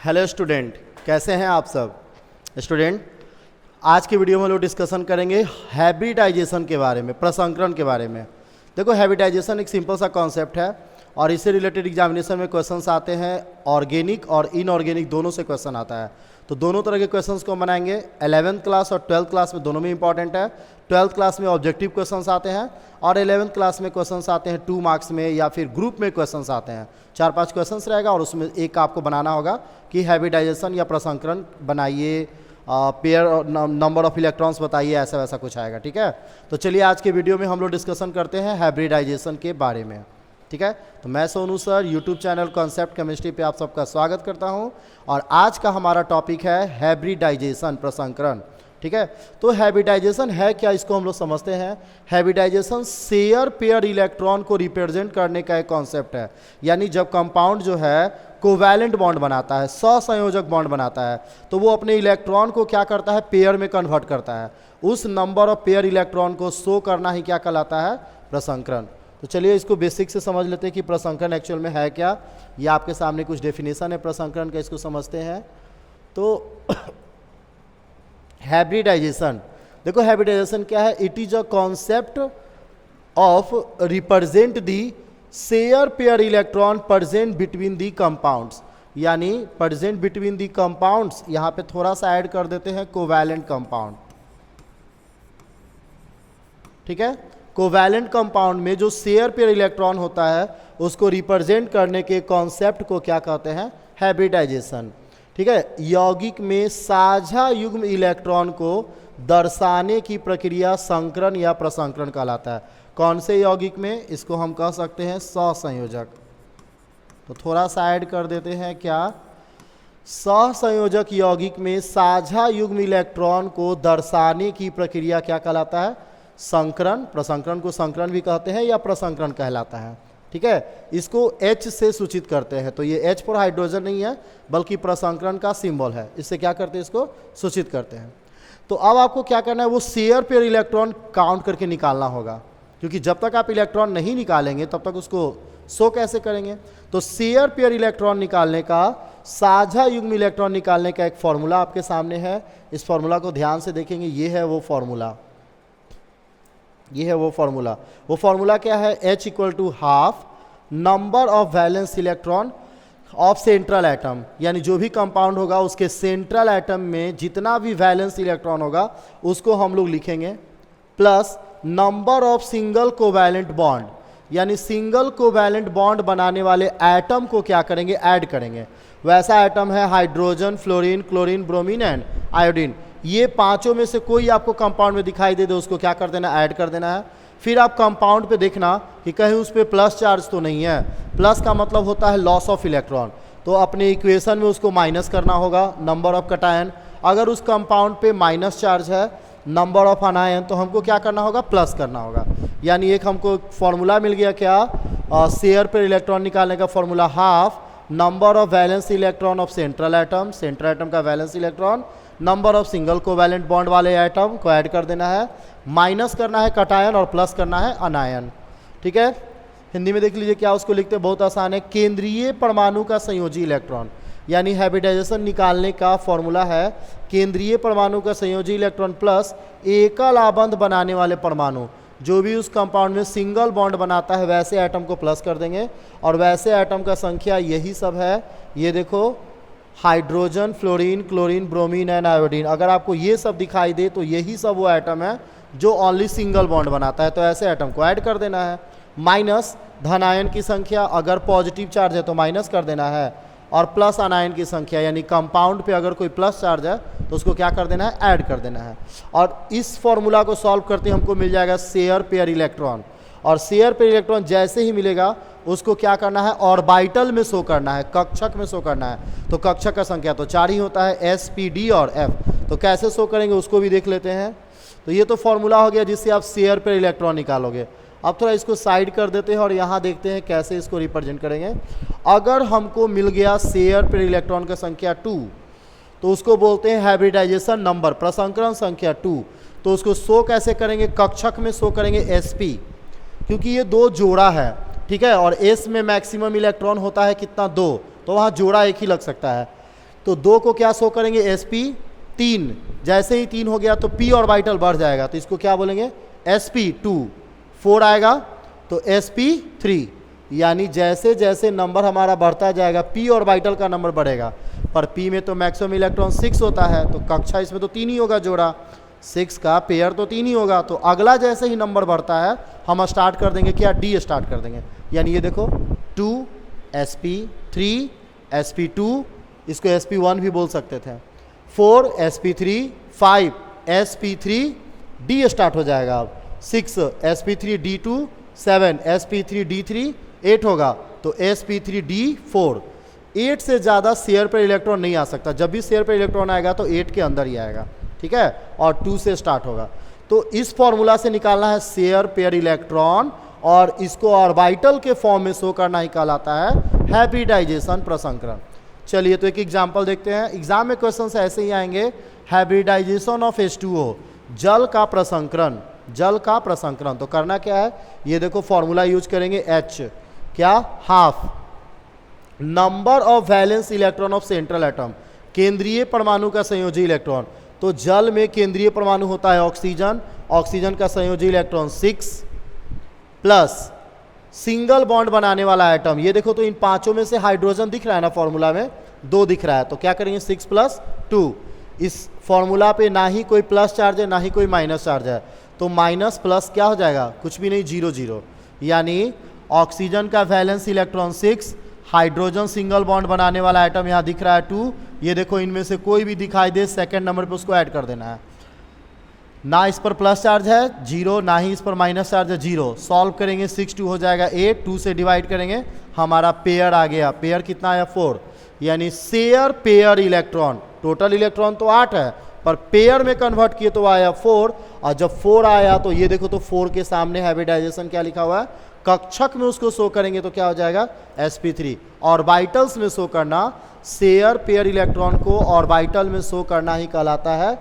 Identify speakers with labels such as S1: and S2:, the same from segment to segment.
S1: Hello student, कैसे हैं आप सब स्टूडेंट। आज की वीडियो में लोग डिस्कशन करेंगे हाइब्रिडाइजेशन के बारे में, प्रसंकरण के बारे में। देखो, हाइब्रिडाइजेशन एक सिंपल सा कॉन्सेप्ट है और इससे रिलेटेड एग्जामिनेशन में क्वेश्चंस आते हैं। ऑर्गेनिक और इनऑर्गेनिक दोनों से क्वेश्चन आता है, तो दोनों तरह के क्वेश्चंस को बनाएंगे। 11th क्लास और 12th क्लास में दोनों में इंपॉर्टेंट है। 12th क्लास में ऑब्जेक्टिव क्वेश्चंस आते हैं और 11th क्लास में क्वेश्चंस आते हैं 2 मार्क्स में, या फिर ग्रुप में क्वेश्चंस आते हैं। 4-5 क्वेश्चंस रहेगा और उसमें एक आपको बनाना होगा कि हाइब्रिडाइजेशन या प्रसंकरण बनाइए, पेयर नंबर ऑफ इलेक्ट्रॉन्स बताइए, ऐसा वैसा कुछ आएगा। ठीक है, तो चलिए आज के वीडियो में हम लोग डिस्कशन करते हैं हाइब्रिडाइजेशन के बारे में। ठीक है, तो मैं Sonu sir YouTube channel concept chemistry पे आप सबका स्वागत करता हूं और आज का हमारा टॉपिक है हाइब्रिडाइजेशन, प्रसंकरण। ठीक है, तो हाइब्रिडाइजेशन है क्या, इसको हम लोग समझते हैं। हाइब्रिडाइजेशन शेयर पेयर इलेक्ट्रॉन को रिप्रेजेंट करने का एक कॉन्सेप्ट है। यानी जब कंपाउंड जो है कोवैलेंट बॉन्ड बनाता है, सहसंयोजक बॉन्ड बनाता है, तो वो अपने इलेक्ट्रॉन को क्या करता है, पेयर में कन्वर्ट करता है। उस नंबर ऑफ पेयर इलेक्ट्रॉन को शो करना ही क्या कहलाता है, प्रसंकरण। तो चलिए इसको बेसिक से समझ लेते हैं कि प्रसंकरण एक्चुअल में है क्या। ये आपके सामने कुछ डेफिनेशन है प्रसंकरण का, इसको समझते हैं। तो हाइब्रिडाइजेशन, देखो हाइब्रिडाइजेशन क्या है। It is a concept of represent the share pair electron present between the compounds. यानी प्रेजेंट बिटवीन दी कंपाउंड्स, यहाँ पे थोड़ा सा ऐड कर देते हैं कोवैलेंट कंपाउंड। ठीक है, कोवैलेंट कंपाउंड में जो शेयर पेयर इलेक्ट्रॉन होता है उसको रिप्रेजेंट करने के कॉन्सेप्ट को क्या कहते हैं, हाइब्रिडाइजेशन। ठीक है, यौगिक में साझा युग्म इलेक्ट्रॉन को दर्शाने की प्रक्रिया संकरण या प्रसंकरण कहलाता है। कौन से यौगिक में, इसको हम कह सकते हैं सहसंयोजक। तो थोड़ा सा ऐड कर देते हैं क्या, सहसंयोजक यौगिक में साझा युग्म इलेक्ट्रॉन को दर्शाने की प्रक्रिया क्या कहलाता है, संकरण। प्रसंकरण को संकरण भी कहते हैं या प्रसंकरण कहलाता है। ठीक है, इसको H से सूचित करते हैं। तो ये H फॉर हाइड्रोजन नहीं है बल्कि प्रसंकरण का सिंबल है। इससे क्या करते हैं, इसको सूचित करते हैं। तो अब आपको क्या करना है, वो शेयर पेयर इलेक्ट्रॉन काउंट करके निकालना होगा, क्योंकि जब तक आप इलेक्ट्रॉन नहीं निकालेंगे तब तक उसको शो कैसे करेंगे। तो शेयर पेयर इलेक्ट्रॉन निकालने का, साझा युग्म इलेक्ट्रॉन निकालने का एक फॉर्मूला आपके सामने है। इस फॉर्मूला को ध्यान से देखेंगे, ये है वो फॉर्मूला, ये है वो फॉर्मूला। वो फॉर्मूला क्या है, H equal to half number of valence electron of central atom. यानी जो भी कंपाउंड होगा उसके सेंट्रल एटम में जितना भी वैलेंस इलेक्ट्रॉन होगा उसको हम लोग लिखेंगे, plus number of single covalent bond. यानी सिंगल कोवैलेंट बॉन्ड बनाने वाले एटम को क्या करेंगे, ऐड करेंगे। वैसा एटम है hydrogen, fluorine, chlorine, bromine and iodine. ये पांचों में से कोई आपको कंपाउंड में दिखाई दे उसको क्या कर देना, ऐड कर देना है। फिर आप कंपाउंड पे देखना कि कहीं उस पर प्लस चार्ज तो नहीं है। प्लस का मतलब होता है लॉस ऑफ इलेक्ट्रॉन, तो अपने इक्वेशन में उसको माइनस करना होगा, नंबर ऑफ कटायन। अगर उस कंपाउंड पे माइनस चार्ज है, नंबर ऑफ अनायन, तो हमको क्या करना होगा, प्लस करना होगा। यानी एक हमको फॉर्मूला मिल गया क्या, शेयर पर इलेक्ट्रॉन निकालने का formula half number of valence electron of central atom, central atom का valence electron, number of single covalent bond वाले एटम को ऐड कर देना है, माइनस करना है कटायन और प्लस करना है अनायन। ठीक है, हिंदी में देख लीजिए क्या उसको लिखते हैं, बहुत आसान है, केंद्रीय परमाणु का संयोजी इलेक्ट्रॉन। यानी हाइब्रिडाइजेशन निकालने का फॉर्मूला है केंद्रीय परमाणु का संयोजी इलेक्ट्रॉन प्लस एकल आबंध बनाने वाले परमाणु। जो भी उस कंपाउंड में सिंगल बॉन्ड बनाता है वैसे एटम को प्लस कर देंगे, और वैसे एटम का संख्या यही सब है। ये देखो, hydrogen, fluorine, chlorine, bromine and iodine. अगर आपको ये सब दिखाई दे तो यही सब वो एटम है जो ओनली सिंगल बॉन्ड बनाता है, तो ऐसे एटम को ऐड कर देना है। माइनस धनायन की संख्या, अगर पॉजिटिव चार्ज है तो माइनस कर देना है, और प्लस अनायन की संख्या, यानी कंपाउंड पे अगर कोई प्लस चार्ज है तो उसको क्या कर देना है, ऐड कर देना है। और इस फॉर्मूला को सॉल्व करते हमको मिल जाएगा शेयर पेयर इलेक्ट्रॉन। और शेयर पेयर इलेक्ट्रॉन जैसे ही मिलेगा उसको क्या करना है, ऑर्बिटल में शो करना है, कक्षक में शो करना है। तो कक्षक का संख्या तो 4 ही होता है, S, P, D और F। तो कैसे शो करेंगे उसको भी देख लेते हैं। तो ये तो फॉर्मूला हो गया जिससे आप शेयर पेयर इलेक्ट्रॉन निकालोगे। अब थोड़ा इसको साइड कर देते हैं और यहाँ देखते हैं कैसे इसको रिप्रेजेंट करेंगे। अगर हमको मिल गया शेयर पेयर इलेक्ट्रॉन का संख्या 2, तो उसको बोलते हैं हाइब्रिडाइजेशन नंबर, प्रसंकरण संख्या 2। तो उसको शो कैसे करेंगे, कक्षक में शो करेंगे Sp, क्योंकि ये 2 जोड़ा है। ठीक है, और S में मैक्सिमम इलेक्ट्रॉन होता है कितना, 2, तो वहाँ जोड़ा एक ही लग सकता है। तो 2 को क्या शो करेंगे, sp3। जैसे ही 3 हो गया तो p ऑर्बिटल बढ़ जाएगा, तो इसको क्या बोलेंगे, sp2। 4 आएगा तो sp3। यानी जैसे जैसे नंबर हमारा बढ़ता जाएगा p ऑर्बिटल का नंबर बढ़ेगा। पर p में तो मैक्सिमम इलेक्ट्रॉन 6 होता है, तो कक्षा इसमें तो 3 ही होगा जोड़ा, 6 का पेयर तो 3 ही होगा। तो अगला जैसे ही नंबर बढ़ता है हम स्टार्ट कर देंगे क्या, d स्टार्ट कर देंगे। यानी ये देखो 2 sp3 sp2, इसको sp1 भी बोल सकते थे, 4 sp3 5 sp3 d स्टार्ट हो जाएगा। अब 6 sp3 d2 7 sp3 d3 8 होगा तो sp3 d4। 8 से ज़्यादा शेयर पर इलेक्ट्रॉन नहीं आ सकता, जब भी शेयर पर इलेक्ट्रॉन आएगा तो 8 के अंदर ही आएगा, ठीक है, और 2 से स्टार्ट होगा। तो इस फॉर्मूला से निकालना है शेयर पेयर इलेक्ट्रॉन, और इसको ऑर्बिटल के फॉर्म में शो करना ही कहलाता है हाइब्रिडाइजेशन, प्रसंकरण। चलिए तो एक एग्जांपल देखते हैं। एग्जाम में क्वेश्चन ऐसे ही आएंगे, हाइब्रिडाइजेशन ऑफ H2O, जल का प्रसंकरण, जल का प्रसंकरण। तो करना क्या है, ये देखो फॉर्मूला यूज करेंगे H, क्या, half number of valence electron of central atom, केंद्रीय परमाणु का संयोजी इलेक्ट्रॉन। तो जल में केंद्रीय परमाणु होता है ऑक्सीजन, ऑक्सीजन का संयोजी इलेक्ट्रॉन 6 प्लस सिंगल बॉन्ड बनाने वाला एटम। ये देखो तो इन पांचों में से हाइड्रोजन दिख रहा है ना फॉर्मूला में, 2 दिख रहा है, तो क्या करेंगे 6 + 2। इस फॉर्मूला पे ना ही कोई प्लस चार्ज है ना ही कोई माइनस चार्ज है, तो माइनस प्लस क्या हो जाएगा, कुछ भी नहीं, 0 0। यानी ऑक्सीजन का valence electron 6, hydrogen single bond बनाने वाला आइटम यहाँ दिख रहा है 2। ये देखो इनमें से कोई भी दिखाई दे सेकंड नंबर पे उसको ऐड कर देना है। ना इस पर प्लस चार्ज है 0, ना ही इस पर माइनस चार्ज है 0। सॉल्व करेंगे 6 2 हो जाएगा 8, 2 से डिवाइड करेंगे हमारा पेयर आ गया। पेयर कितना आया 4, यानी share pair electron. Total electron तो 8 है पर पेयर में कन्वर्ट किए तो आया 4, और जब 4 आया तो ये देखो तो 4 के सामने हाइब्रिडाइजेशन क्या लिखा हुआ है, कक्षक में उसको शो करेंगे तो क्या हो जाएगा sp3। ऑर्बिटल्स में शो करना, शेयर पेयर इलेक्ट्रॉन को ऑर्बिटल में शो करना ही कहलाता है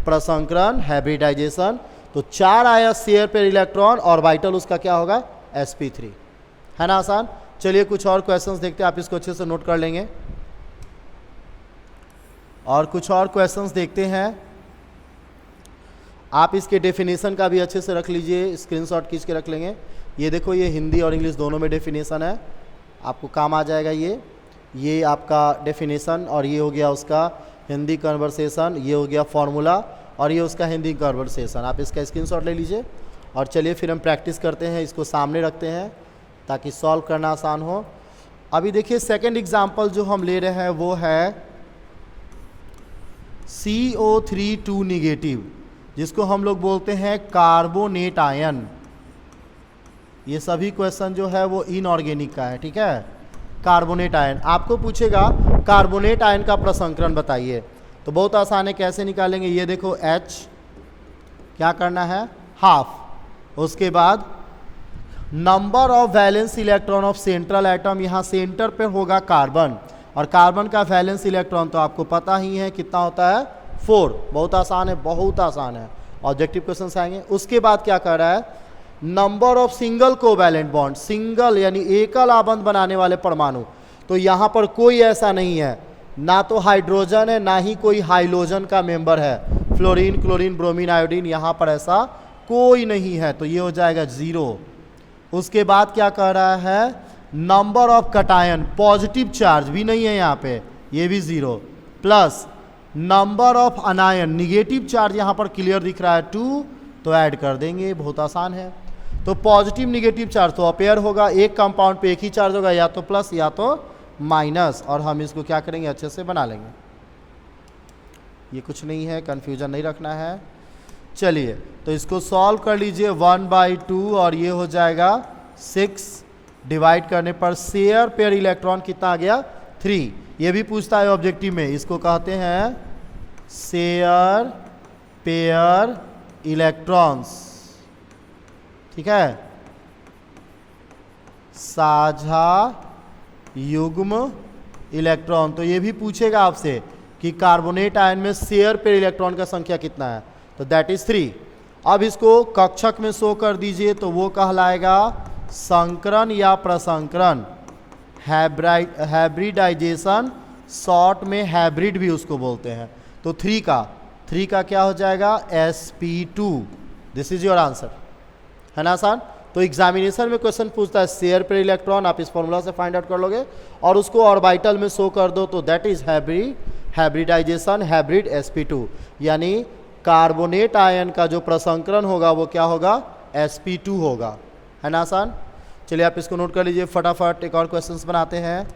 S1: प्रसंकरण, हाइब्रिडाइजेशन। तो 4 आया शेयर पेयर इलेक्ट्रॉन, ऑर्बिटल उसका क्या होगा sp3, है ना आसान। चलिए कुछ और क्वेश्चंस देखते हैं, आप इसको अच्छे से नोट कर लेंगे। और कुछ और क्वेश्चंस देखते हैं, आप इसके डेफिनेशन का भी अच्छे से रख लीजिए, स्क्रीनशॉट खींच के रख लेंगे। ये देखो ये हिंदी और इंग्लिश दोनों में डेफिनेशन है, आपको काम आ जाएगा। ये आपका डेफिनेशन, और ये हो गया उसका हिंदी कन्वर्सेशन, ये हो गया फॉर्मूला, और ये उसका हिंदी कन्वर्सेशन। आप इसका स्क्रीनशॉट ले लीजिए। और चलिए फिर हम प्रैक्टिस करते हैं, इसको सामने रखते हैं ताकि सॉल्व करना आसान हो। अभी देखिए सेकंड एग्जाम्पल जो हम ले रहे हैं वो है CO3 निगेटिव, जिसको हम लोग बोलते हैं कार्बोनेट आयन। ये सभी क्वेश्चन जो है वो इनऑर्गेनिक का है, ठीक है। कार्बोनेट आयन आपको पूछेगा कार्बोनेट आयन का प्रसंकरण बताइए, तो बहुत आसान है, कैसे निकालेंगे। ये देखो H क्या करना है, हाफ। उसके बाद number of valence electron of central atom, यहाँ सेंटर पे होगा कार्बन, और कार्बन का वैलेंस इलेक्ट्रॉन तो आपको पता ही है कितना होता है 4। बहुत आसान है, बहुत आसान है, ऑब्जेक्टिव क्वेश्चन आएंगे। उसके बाद क्या कर रहा है, number of single covalent bond, single यानी एकल आबंध बनाने वाले परमाणु। तो यहाँ पर कोई ऐसा नहीं है, ना तो हाइड्रोजन है ना ही कोई हाइलोजन का मेंबर है, फ्लोरीन क्लोरीन ब्रोमीन आयोडीन, यहाँ पर ऐसा कोई नहीं है, तो ये हो जाएगा 0। उसके बाद क्या कह रहा है, number of cation, positive charge भी नहीं है यहाँ पे, ये भी 0, plus number of अनायन, negative charge यहाँ पर क्लियर दिख रहा है 2, तो ऐड कर देंगे, बहुत आसान है। तो पॉजिटिव निगेटिव चार्ज तो अपेयर होगा, एक कंपाउंड पे एक ही चार्ज होगा, या तो प्लस या तो माइनस, और हम इसको क्या करेंगे अच्छे से बना लेंगे। ये कुछ नहीं है, कंफ्यूजन नहीं रखना है। चलिए तो इसको सॉल्व कर लीजिए 1/2, और ये हो जाएगा 6, डिवाइड करने पर शेयर पेयर इलेक्ट्रॉन कितना आ गया 3। ये भी पूछता है ऑब्जेक्टिव में, इसको कहते हैं शेयर पेयर इलेक्ट्रॉन्स, ठीक है, साझा युग्म इलेक्ट्रॉन। तो ये भी पूछेगा आपसे कि कार्बोनेट आयन में शेयर पेयर इलेक्ट्रॉन का संख्या कितना है, तो दैट इज 3। अब इसको कक्षक में शो कर दीजिए, तो वो कहलाएगा संकरण या प्रसंकरण, हाइब्रिडाइजेशन शॉर्ट में हाइब्रिड भी उसको बोलते हैं। तो 3 का क्या हो जाएगा sp2। This is your answer, है ना आसान। तो एग्जामिनेशन में क्वेश्चन पूछता है शेयर पर इलेक्ट्रॉन, आप इस फॉर्मूला से फाइंड आउट कर लोगे और उसको ऑर्बिटल में शो कर दो, तो that is hybridisation, hybrid sp2। यानी कार्बोनेट आयन का जो प्रसंकरण होगा वो क्या होगा sp2 होगा, है ना आसान। चलिए आप इसको नोट कर लीजिए, फटाफट एक और क्वेश्चंस बनाते हैं।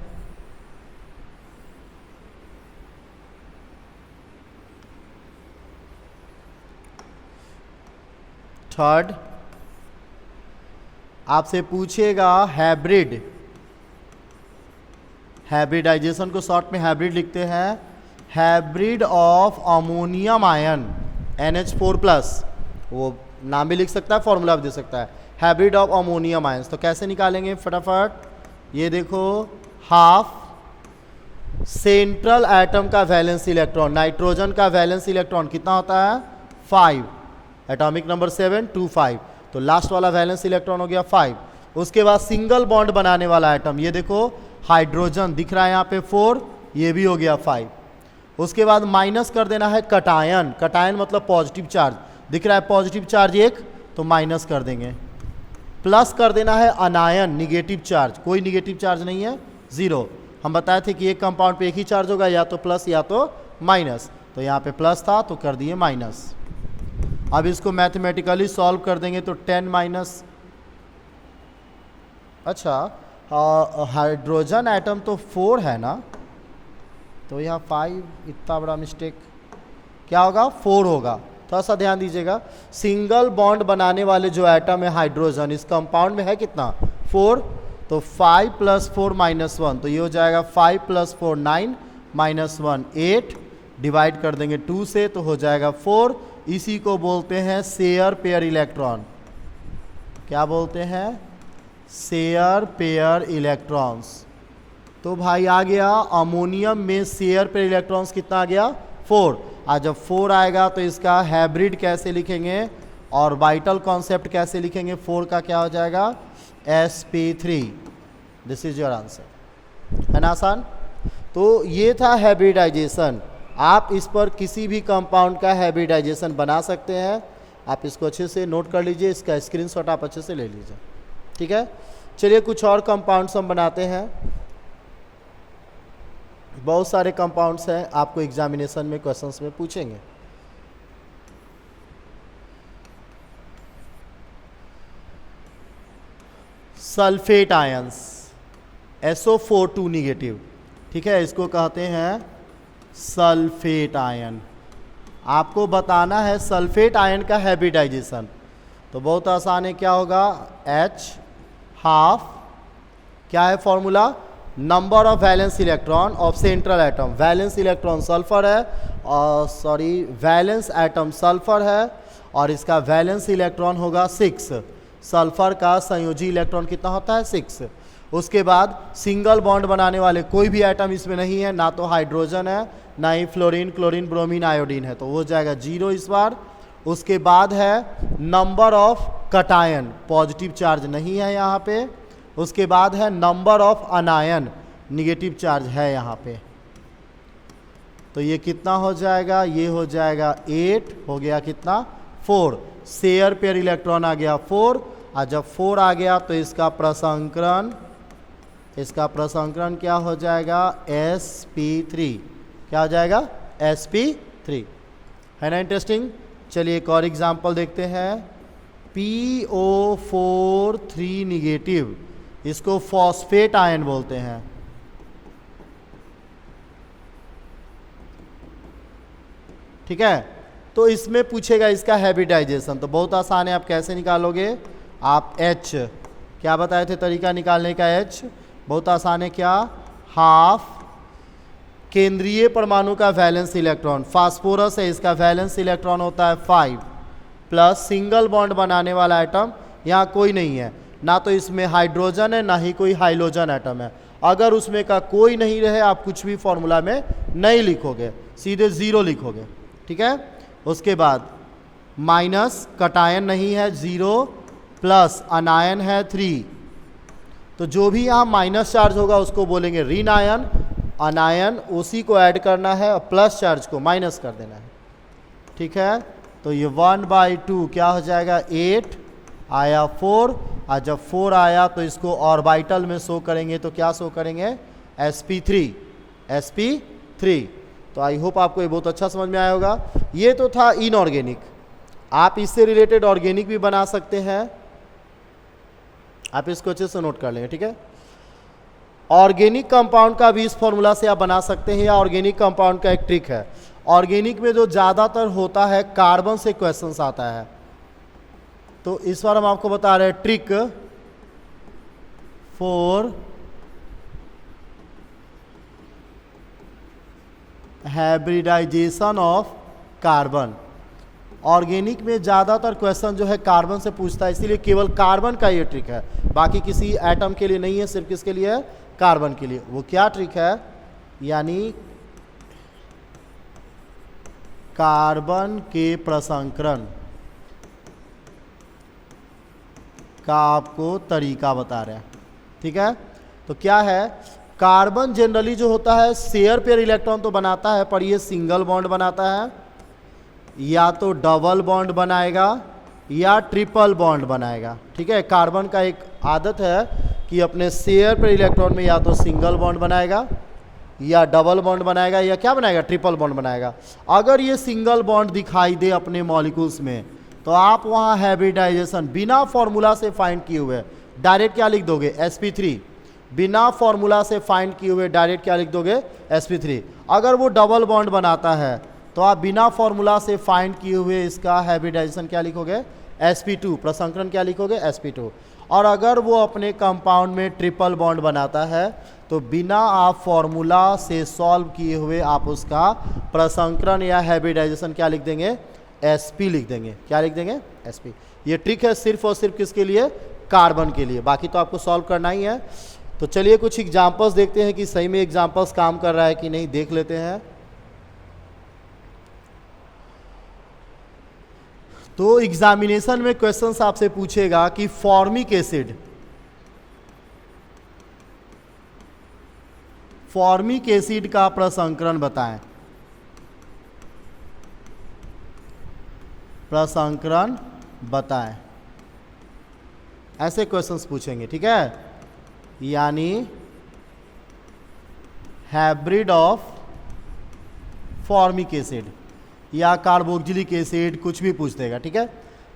S1: थर्ड आपसे पूछेगा हाइब्रिडाइजेशन को शॉर्ट में हाइब्रिड लिखते हैं, hybrid of ammonium ion NH4+, वो नाम भी लिख सकता है, फॉर्मूला भी दे सकता है, हाइब्रिड ऑफ अमोनियम आयंस। तो कैसे निकालेंगे फटाफट, ये देखो हाफ सेंट्रल एटम का वैलेंस इलेक्ट्रॉन, नाइट्रोजन का वैलेंस इलेक्ट्रॉन कितना होता है 5, एटॉमिक नंबर 7 2 5, तो लास्ट वाला वैलेंस इलेक्ट्रॉन हो गया 5। उसके बाद सिंगल बॉन्ड बनाने वाला एटम, ये देखो हाइड्रोजन दिख रहा है यहाँ पे 4, ये भी हो गया 5। उसके बाद माइनस कर देना है कटायन, कटायन मतलब पॉजिटिव चार्ज, दिख रहा है पॉजिटिव चार्ज 1, तो माइनस कर देंगे। प्लस कर देना है अनायन, निगेटिव चार्ज, कोई निगेटिव चार्ज नहीं है 0। हम बताए थे कि एक कंपाउंड पे एक ही चार्ज होगा, या तो प्लस या तो माइनस, तो यहाँ पे प्लस था तो कर दिए माइनस। अब इसको मैथमेटिकली सॉल्व कर देंगे तो 10 माइनस, अच्छा हाइड्रोजन एटम तो 4 है ना, तो यहाँ 5, इतना बड़ा मिस्टेक, क्या होगा 4 होगा, थोड़ा सा ध्यान दीजिएगा। सिंगल बॉन्ड बनाने वाले जो एटम है हाइड्रोजन, इस कंपाउंड में है कितना 4, तो 5 + 4 - 1, तो ये हो जाएगा 5 + 4 9 - 1 8, डिवाइड कर देंगे 2 से तो हो जाएगा 4। इसी को बोलते हैं शेयर पेयर इलेक्ट्रॉन, क्या बोलते हैं शेयर पेयर इलेक्ट्रॉन्स। तो भाई आ गया अमोनियम में शेयर पेयर इलेक्ट्रॉन्स कितना आ गया 4। आज जब 4 आएगा तो इसका हाइब्रिड कैसे लिखेंगे और वाइटल कॉन्सेप्ट कैसे लिखेंगे, 4 का क्या हो जाएगा sp3। This is your answer, है ना आसान। तो ये था हाइब्रिडाइजेशन, आप इस पर किसी भी कंपाउंड का हाइब्रिडाइजेशन बना सकते हैं। आप इसको अच्छे से नोट कर लीजिए, इसका स्क्रीनशॉट आप अच्छे से ले लीजिए, ठीक है। चलिए कुछ और कंपाउंड्स हम बनाते हैं, बहुत सारे कंपाउंड्स हैं, आपको एग्जामिनेशन में क्वेश्चंस में पूछेंगे। सल्फेट आयंस SO4 निगेटिव, ठीक है, इसको कहते हैं सल्फेट आयन। आपको बताना है सल्फेट आयन का हाइब्रिडाइजेशन, तो बहुत आसान है, क्या होगा H हाफ, क्या है formula, number of valence electron of central atom, valence electron sulphur है और वैलेंस एटम सल्फर है और इसका वैलेंस इलेक्ट्रॉन होगा 6, सल्फर का संयोजी इलेक्ट्रॉन कितना होता है 6। उसके बाद सिंगल बॉन्ड बनाने वाले कोई भी एटम इसमें नहीं है, ना तो हाइड्रोजन है ना ही फ्लोरीन क्लोरीन ब्रोमीन आयोडीन है, तो वो जाएगा 0 इस बार। उसके बाद है number of cation, positive charge नहीं है यहाँ पे। उसके बाद है नंबर ऑफ अनायन, निगेटिव चार्ज है यहाँ पे, तो ये कितना हो जाएगा, ये हो जाएगा 8, हो गया कितना 4, शेयर पेयर इलेक्ट्रॉन आ गया 4। और जब 4 आ गया तो इसका प्रसंकरण क्या हो जाएगा sp3, क्या हो जाएगा sp3, है ना इंटरेस्टिंग। चलिए एक और एग्जांपल देखते हैं, PO4 3 निगेटिव, इसको फॉस्फेट आयन बोलते हैं। ठीक है, तो इसमें पूछेगा इसका हाइब्रिडाइजेशन, तो बहुत आसान है, आप कैसे निकालोगे, आप H, क्या बताए थे तरीका निकालने का, H बहुत आसान है, क्या हाफ केंद्रीय परमाणु का वैलेंस इलेक्ट्रॉन, फास्फोरस है, इसका वैलेंस इलेक्ट्रॉन होता है 5, प्लस सिंगल बॉन्ड बनाने वाला एटम यहाँ कोई नहीं है, ना तो इसमें हाइड्रोजन है ना ही कोई हाइलोजन एटम है। अगर उसमें का कोई नहीं रहे आप कुछ भी फॉर्मूला में नहीं लिखोगे, सीधे 0 लिखोगे, ठीक है। उसके बाद माइनस कटायन नहीं है 0, प्लस अनायन है 3, तो जो भी यहाँ माइनस चार्ज होगा उसको बोलेंगे ऋण आयन अनायन उसी को ऐड करना है और प्लस चार्ज को माइनस कर देना है, ठीक है। तो ये 1/2 क्या हो जाएगा 8 आया 4, और जब 4 आया तो इसको ऑर्बिटल में शो करेंगे तो क्या शो करेंगे sp3। तो आई होप आपको ये बहुत अच्छा समझ में आया होगा। ये तो था इनऑर्गेनिक, आप इससे रिलेटेड ऑर्गेनिक भी बना सकते हैं, आप इसको अच्छे से नोट कर लेंगे, ठीक है। ऑर्गेनिक कंपाउंड का भी इस फॉर्मूला से आप बना सकते हैं, या ऑर्गेनिक कंपाउंड का एक ट्रिक है। ऑर्गेनिक में जो ज़्यादातर होता है कार्बन से क्वेश्चंस आता है, तो इस बार हम आपको बता रहे हैं trick for hybridization of carbon. Organic में ज़्यादातर क्वेश्चन जो है कार्बन से पूछता है, इसीलिए केवल कार्बन का ये ट्रिक है, बाकी किसी एटम के लिए नहीं है, सिर्फ किसके लिए है, कार्बन के लिए। वो क्या ट्रिक है, यानी कार्बन के प्रसंकरण का आपको तरीका बता रहे हैं, ठीक है। तो क्या है, कार्बन जनरली जो होता है शेयर पेयर इलेक्ट्रॉन तो बनाता है, पर ये सिंगल बॉन्ड बनाता है, या तो डबल बॉन्ड बनाएगा या ट्रिपल बॉन्ड बनाएगा, ठीक है। कार्बन का एक आदत है कि अपने शेयर पेयर इलेक्ट्रॉन में या तो सिंगल बॉन्ड बनाएगा या डबल बॉन्ड बनाएगा या क्या बनाएगा, ट्रिपल बॉन्ड बनाएगा। अगर ये सिंगल बॉन्ड दिखाई दे अपने मॉलिक्यूल्स में तो आप वहाँ हाइब्रिडाइजेशन बिना फॉर्मूला से फाइंड किए हुए डायरेक्ट क्या लिख दोगे, sp3। बिना फॉर्मूला से फाइंड किए हुए डायरेक्ट क्या लिख दोगे, sp3। अगर वो डबल बॉन्ड बनाता है तो आप बिना फॉर्मूला से फाइंड किए हुए इसका हाइब्रिडाइजेशन क्या लिखोगे, sp2। प्रसंकरण क्या लिखोगे, sp2। और अगर वो अपने कंपाउंड में ट्रिपल बॉन्ड बनाता है तो बिना आप फॉर्मूला से सॉल्व किए हुए आप उसका प्रसंकरण या हाइब्रिडाइजेशन क्या लिख देंगे, sp लिख देंगे। क्या लिख देंगे, sp। ये ट्रिक है सिर्फ और सिर्फ किसके लिए, कार्बन के लिए, बाकी तो आपको सॉल्व करना ही है। तो चलिए कुछ एग्जाम्पल्स देखते हैं कि सही में एग्जाम्पल्स काम कर रहा है कि नहीं, देख लेते हैं। तो एग्जामिनेशन में क्वेश्चंस आपसे पूछेगा कि फॉर्मिक एसिड का प्रसंकरण बताएं, प्रसंकरण बताएं, ऐसे क्वेश्चंस पूछेंगे, ठीक है। यानी हाइब्रिड ऑफ फॉर्मिक एसिड या कार्बोक्सिलिक एसिड कुछ भी पूछ देगा, ठीक है।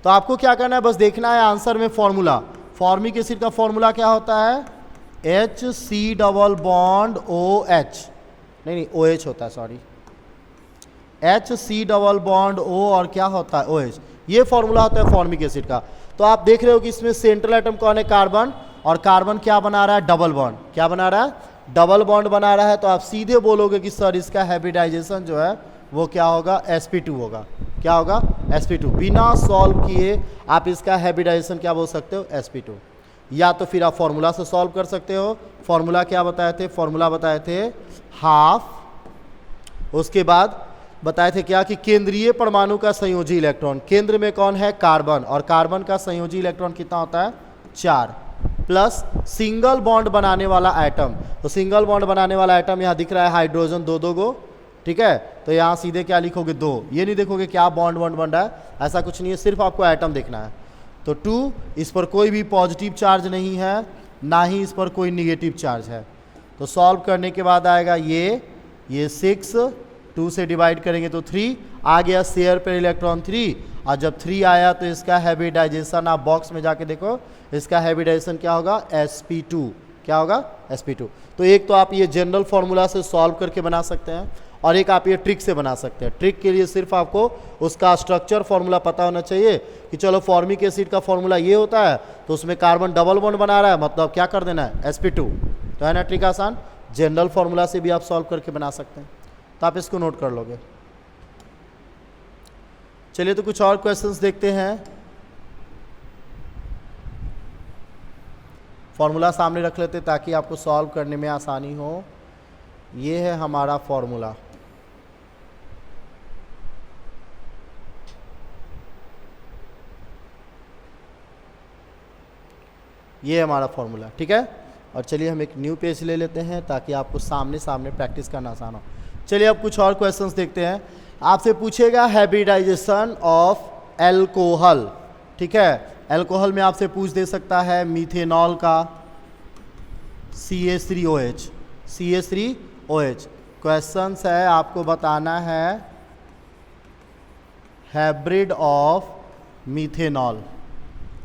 S1: तो आपको क्या करना है, बस देखना है आंसर में फॉर्मूला। फॉर्मिक एसिड का फॉर्मूला क्या होता है, HC डबल बॉन्ड OH, नहीं OH होता है, sorry, HC double bond O और क्या होता है OH। ये फॉर्मूला होता है फॉर्मिक एसिड का। तो आप देख रहे हो कि इसमें सेंट्रल एटम कौन है, कार्बन, और कार्बन क्या बना रहा है, डबल बॉन्ड। क्या बना रहा है, डबल बॉन्ड बना रहा है। तो आप सीधे बोलोगे कि सर इसका हाइब्रिडाइजेशन जो है वो क्या होगा, sp2 होगा। क्या होगा, sp2। बिना सॉल्व किए आप इसका हाइब्रिडाइजेशन क्या बोल सकते हो, sp2। या तो फिर आप फॉर्मूला से सॉल्व कर सकते हो। फॉर्मूला क्या बताए थे, फॉर्मूला बताए थे हाफ, उसके बाद बताए थे क्या कि केंद्रीय परमाणु का संयोजी इलेक्ट्रॉन, केंद्र में कौन है, कार्बन, और कार्बन का संयोजी इलेक्ट्रॉन कितना होता है, 4, प्लस सिंगल बॉन्ड बनाने वाला एटम। तो सिंगल बॉन्ड बनाने वाला एटम यहाँ दिख रहा है हाइड्रोजन 2 गो, ठीक है। तो यहाँ सीधे क्या लिखोगे, 2। ये नहीं देखोगे क्या बॉन्ड बॉन्ड बन रहा है, ऐसा कुछ नहीं है, सिर्फ आपको एटम देखना है। तो 2, इस पर कोई भी पॉजिटिव चार्ज नहीं है, ना ही इस पर कोई निगेटिव चार्ज है। तो सॉल्व करने के बाद आएगा ये 6, 2 से डिवाइड करेंगे तो 3 आ गया, शेयर पर इलेक्ट्रॉन 3, और जब 3 आया तो इसका हाइब्रिडाइजेशन आप बॉक्स में जाके देखो, इसका हाइब्रिडाइजेशन क्या होगा, sp2। क्या होगा, sp2। तो एक तो आप ये जनरल फार्मूला से सॉल्व करके बना सकते हैं, और एक आप ये ट्रिक से बना सकते हैं। ट्रिक के लिए सिर्फ आपको उसका स्ट्रक्चर फार्मूला पता होना चाहिए कि चलो फॉर्मिक एसिड का फार्मूला ये होता है, तो उसमें कार्बन डबल बॉन्ड बना रहा है, मतलब क्या कर देना है, sp2। तो है ना ट्रिक आसान। जनरल फार्मूला से भी आप सॉल्व करके बना सकते हैं, तो आप इसको नोट कर लोगे। चलिए तो कुछ और क्वेश्चंस देखते हैं। फॉर्मूला सामने रख लेते ताकि आपको सॉल्व करने में आसानी हो। ये है हमारा फॉर्मूला, ये है हमारा फॉर्मूला, ठीक है। और चलिए हम एक न्यू पेज ले लेते हैं ताकि आपको सामने सामने प्रैक्टिस करना आसान हो। चलिए अब कुछ और क्वेश्चंस देखते हैं। आपसे पूछेगा हाइब्रिडाइजेशन ऑफ एल्कोहल, ठीक है। एल्कोहल में आपसे पूछ दे सकता है मीथेनॉल का CH3OH, CH3OH। क्वेश्चंस है आपको बताना है हाइब्रिड ऑफ मीथेनॉल,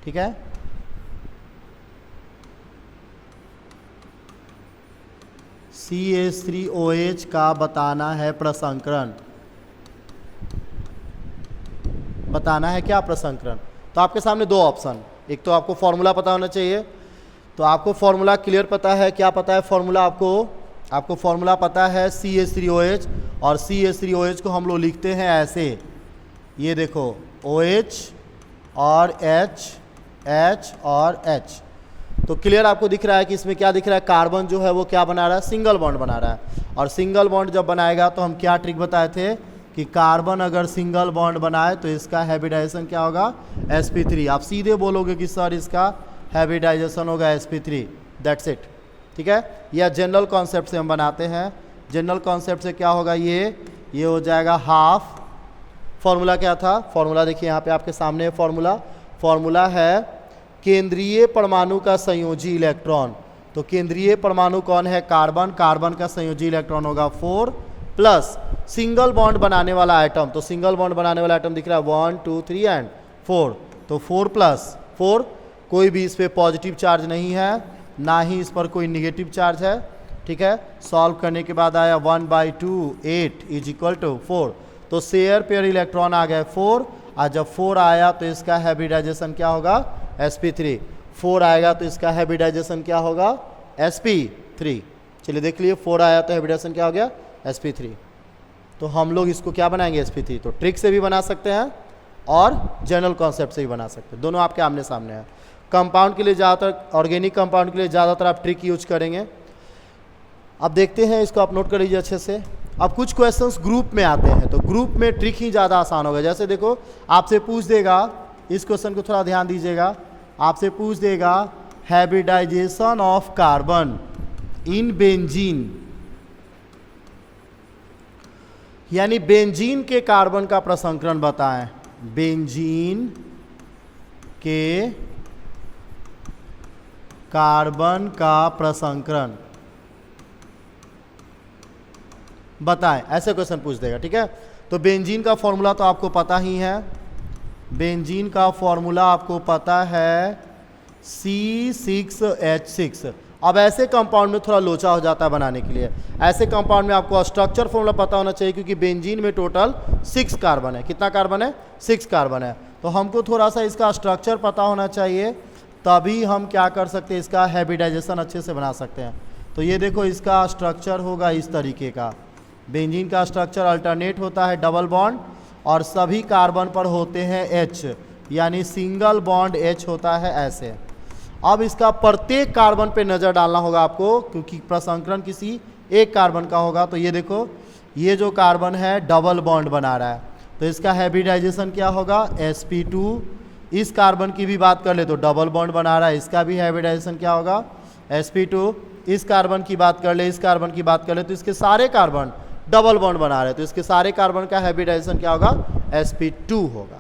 S1: ठीक है। CH3OH का बताना है प्रसंकरण, बताना है क्या प्रसंकरण। तो आपके सामने दो ऑप्शन, एक तो आपको फॉर्मूला पता होना चाहिए, तो आपको फॉर्मूला क्लियर पता है, क्या पता है फॉर्मूला आपको फॉर्मूला पता है CH3OH, और CH3OH को हम लोग लिखते हैं ऐसे, ये देखो OH और H और H। तो क्लियर आपको दिख रहा है कि इसमें क्या दिख रहा है, कार्बन जो है वो क्या बना रहा है, सिंगल बॉन्ड बना रहा है। और सिंगल बॉन्ड जब बनाएगा तो हम क्या ट्रिक बताए थे कि कार्बन अगर सिंगल बॉन्ड बनाए तो इसका हाइब्रिडाइजेशन क्या होगा, sp3। आप सीधे बोलोगे कि सर इसका हाइब्रिडाइजेशन होगा sp3, दैट्स इट, ठीक है। या जनरल कॉन्सेप्ट से हम बनाते हैं, जनरल कॉन्सेप्ट से क्या होगा, ये हो जाएगा हाफ। फॉर्मूला क्या था, फॉर्मूला देखिए यहाँ पे आपके सामने फॉर्मूला है केंद्रीय परमाणु का संयोजी इलेक्ट्रॉन। तो केंद्रीय परमाणु कौन है, कार्बन, कार्बन का संयोजी इलेक्ट्रॉन होगा 4 प्लस सिंगल बॉन्ड बनाने वाला आइटम, तो सिंगल बॉन्ड बनाने वाला आइटम दिख रहा है 1 2 3 एंड 4, तो 4 प्लस 4, कोई भी इस पर पॉजिटिव चार्ज नहीं है, ना ही इस पर कोई निगेटिव चार्ज है, ठीक है। सॉल्व करने के बाद आया 1/2 8 इज इक्वल टू 4, तो शेयर पेयर इलेक्ट्रॉन आ गए 4, और जब 4 आया तो इसका हाइब्रिडाइजेशन क्या होगा, sp3। 4 आएगा तो इसका हाइब्रिडाइजेशन क्या होगा, sp3। चलिए देख लिए, 4 आया तो हाइब्रिडाइजेशन क्या हो गया, sp3। तो हम लोग इसको क्या बनाएंगे, sp3। तो ट्रिक से भी बना सकते हैं और जनरल कॉन्सेप्ट से भी बना सकते हैं, दोनों आपके आमने सामने है। कंपाउंड के लिए ज़्यादातर, ऑर्गेनिक कंपाउंड के लिए ज़्यादातर आप ट्रिक यूज करेंगे। अब देखते हैं, इसको आप नोट कर लीजिए अच्छे से। अब कुछ क्वेश्चंस ग्रुप में आते हैं, तो ग्रुप में ट्रिक ही ज़्यादा आसान होगा। जैसे देखो आपसे पूछ देगा, इस क्वेश्चन को थोड़ा ध्यान दीजिएगा, आपसे पूछ देगा hybridization of carbon in benzene, यानी बेंजीन के कार्बन का प्रसंकरण बताएं, बेंजीन के कार्बन का प्रसंकरण बताएं, ऐसे क्वेश्चन पूछ देगा, ठीक है। तो बेंजीन का फॉर्मूला तो आपको पता ही है, बेंजीन का फॉर्मूला आपको पता है C6H6। अब ऐसे कंपाउंड में थोड़ा लोचा हो जाता है बनाने के लिए, ऐसे कंपाउंड में आपको स्ट्रक्चर फॉर्मूला पता होना चाहिए, क्योंकि बेंजीन में टोटल 6 कार्बन है। कितना कार्बन है, 6 कार्बन है। तो हमको थोड़ा सा इसका स्ट्रक्चर पता होना चाहिए, तभी हम क्या कर सकते हैं, इसका हाइब्रिडाइजेशन अच्छे से बना सकते हैं। तो ये देखो इसका स्ट्रक्चर होगा इस तरीके का, बेंजीन का स्ट्रक्चर अल्टरनेट होता है डबल बॉन्ड, और सभी कार्बन पर होते हैं H, यानी सिंगल बॉन्ड H होता है ऐसे। अब इसका प्रत्येक कार्बन पे नज़र डालना होगा आपको, क्योंकि प्रसंकरण किसी एक कार्बन का होगा। तो ये देखो, ये जो कार्बन है डबल बॉन्ड बना रहा है, तो इसका हाइब्रिडाइजेशन क्या होगा, sp2। इस कार्बन की भी बात कर ले तो डबल बॉन्ड बना रहा है, इसका भी हाइब्रिडाइजेशन क्या होगा, sp2। इस कार्बन की बात कर ले, इस कार्बन की बात कर ले, तो इसके सारे कार्बन डबल बॉन्ड बना रहे, तो इसके सारे कार्बन का हाइब्रिडाइजेशन क्या होगा, sp2 होगा,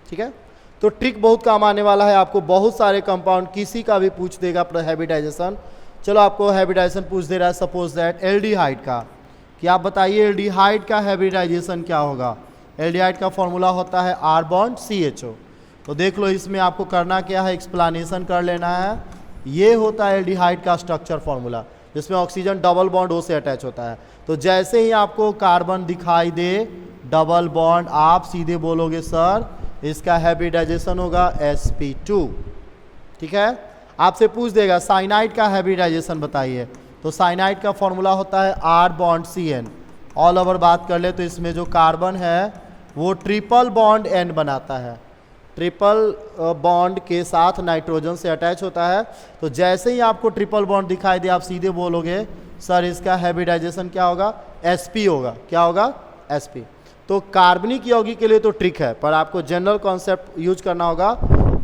S1: ठीक है। तो ट्रिक बहुत काम आने वाला है आपको, बहुत सारे कंपाउंड किसी का भी पूछ देगा हाइब्रिडाइजेशन। चलो आपको हाइब्रिडाइजेशन पूछ दे रहा है, सपोज दैट एल्डिहाइड का, कि आप बताइए एल्डिहाइड का हाइब्रिडाइजेशन क्या होगा। एल्डिहाइड का फॉर्मूला होता है R बॉन्ड CHO। तो देख लो, इसमें आपको करना क्या है, एक्सप्लेनेशन कर लेना है। ये होता है एल्डिहाइड का स्ट्रक्चर फॉर्मूला, जिसमें ऑक्सीजन डबल बॉन्ड O से अटैच होता है। तो जैसे ही आपको कार्बन दिखाई दे डबल बॉन्ड, आप सीधे बोलोगे सर इसका हाइब्रिडाइजेशन होगा sp2, ठीक है। आपसे पूछ देगा साइनाइड का हाइब्रिडाइजेशन बताइए, तो साइनाइड का फॉर्मूला होता है R bond CN। All over बात कर ले तो इसमें जो कार्बन है वो ट्रिपल बॉन्ड N बनाता है, ट्रिपल बॉन्ड के साथ नाइट्रोजन से अटैच होता है। तो जैसे ही आपको ट्रिपल बॉन्ड दिखाई दे, आप सीधे बोलोगे सर इसका हाइब्रिडाइजेशन क्या होगा, sp होगा। क्या होगा, sp। तो कार्बनिक यौगिक के लिए तो ट्रिक है, पर आपको जनरल कॉन्सेप्ट यूज करना होगा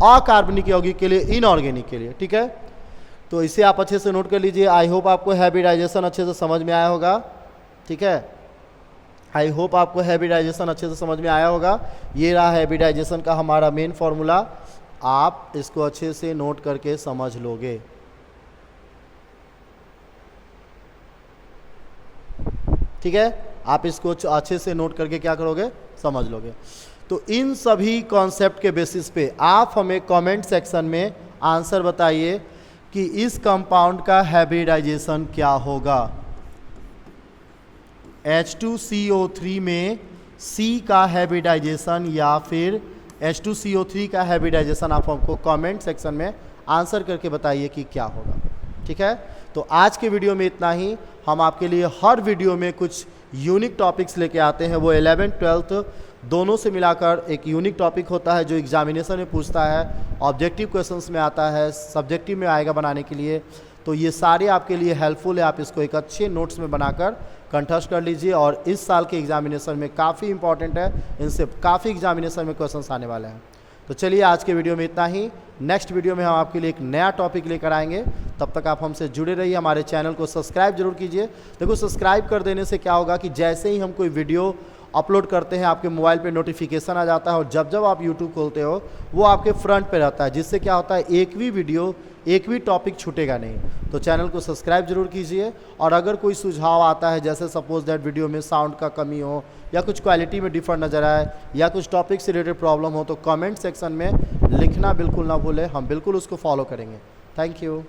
S1: अकार्बनिक यौगिक के लिए, इनऑर्गेनिक के लिए, ठीक है। तो इसे आप अच्छे से नोट कर लीजिए। आई होप आपको हैबिटाइजेशन अच्छे से समझ में आया होगा। ठीक है, आई होप आपको हैबिटाइजेशन अच्छे से समझ में आया होगा। ये रहा हैबिटाइजेशन का हमारा मेन फॉर्मूला, आप इसको अच्छे से नोट करके समझ लोगे। ठीक है, आप इसको अच्छे से नोट करके क्या करोगे, समझ लोगे। तो इन सभी कॉन्सेप्ट के बेसिस पे आप हमें कमेंट सेक्शन में आंसर बताइए कि इस कंपाउंड का हैबिटाइजेशन क्या होगा। H2CO3 में C का हैबिटाइजेशन या फिर H2CO3 का हैबिटाइजेशन आप हमको कमेंट सेक्शन में आंसर करके बताइए कि क्या होगा। ठीक है, तो आज के वीडियो में इतना ही। हम आपके लिए हर वीडियो में कुछ यूनिक टॉपिक्स लेके आते हैं, वो 11th 12th दोनों से मिलाकर एक यूनिक टॉपिक होता है जो एग्जामिनेशन में पूछता है, ऑब्जेक्टिव क्वेश्चंस में आता है, सब्जेक्टिव में आएगा बनाने के लिए। तो ये सारे आपके लिए हेल्पफुल है, आप इसको एक अच्छे नोट्स में बनाकर कंठस्थ कर लीजिए और इस साल के एग्जामिनेशन में काफ़ी इंपॉर्टेंट है, इनसे काफ़ी एग्जामिनेशन में क्वेश्चंस आने वाले हैं। तो चलिए आज के वीडियो में इतना ही। नेक्स्ट वीडियो में हम आपके लिए एक नया टॉपिक लेकर आएंगे, तब तक आप हमसे जुड़े रहिए। हमारे चैनल को सब्सक्राइब जरूर कीजिए। देखो, सब्सक्राइब कर देने से क्या होगा कि जैसे ही हम कोई वीडियो अपलोड करते हैं आपके मोबाइल पे नोटिफिकेशन आ जाता है और जब जब आप यूट्यूब खोलते हो वो आपके फ्रंट पे रहता है, जिससे क्या होता है एक भी वीडियो एक भी टॉपिक छूटेगा नहीं। तो चैनल को सब्सक्राइब जरूर कीजिए और अगर कोई सुझाव आता है, जैसे सपोज दैट वीडियो में साउंड का कमी हो या कुछ क्वालिटी में डिफर नज़र आए या कुछ टॉपिक से रिलेटेड प्रॉब्लम हो, तो कमेंट सेक्शन में लिखना बिल्कुल ना भूलें, हम बिल्कुल उसको फॉलो करेंगे। Thank you.